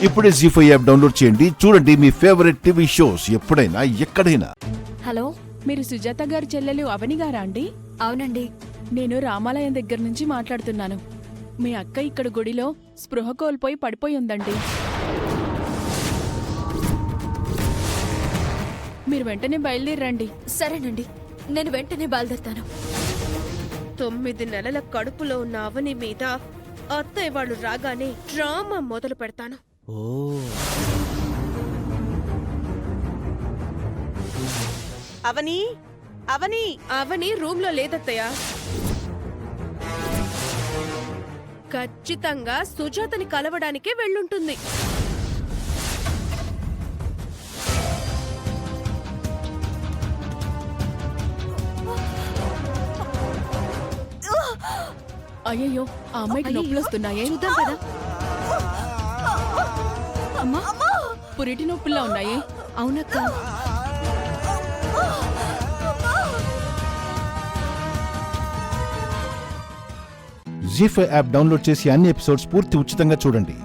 ఇప్పుడే జీ5 app download చేయండి. చూడండి మీ ఫేవరెట్ టీవీ షోస్ ఎప్పుడైనా ఎక్కడైనా. హలో, మీరు సుజాత గారి చెల్లెలు అవని గారా అండి? అవునండి. నేను రామాలయం దగ్గర నుంచి మాట్లాడుతున్నాను. మీ అక్క ఇక్కడ గుడిలో స్పృహ కోల్పోయి పడిపోయి ఉందండి. మీరు వెంటనే బయలుదేరండి. సరేనండి, నేను వెంటనే బయలుదేరుతాను. 9 నెలల కడుపులో ఉన్న అవని మీద అత్తయ్య వాళ్ళు రాగానే డ్రామా మొదలు పెడతాను. అవని అవని అవని రూమ్ లో లేదత్తయ్య. ఖచ్చితంగా సుజాతని కలవడానికే వెళ్ళుంటుంది. అయ్యయ్యో, ఆ అమ్మాయికి నొప్పులు వస్తున్నాయే. చూద్దాం కదా. అమ్మా, పురిటి నొప్పుల్లా ఉన్నాయే. అవునక్క. జీ5 యాప్ డౌన్లోడ్ చేసి అన్ని ఎపిసోడ్స్ పూర్తి ఉచితంగా చూడండి.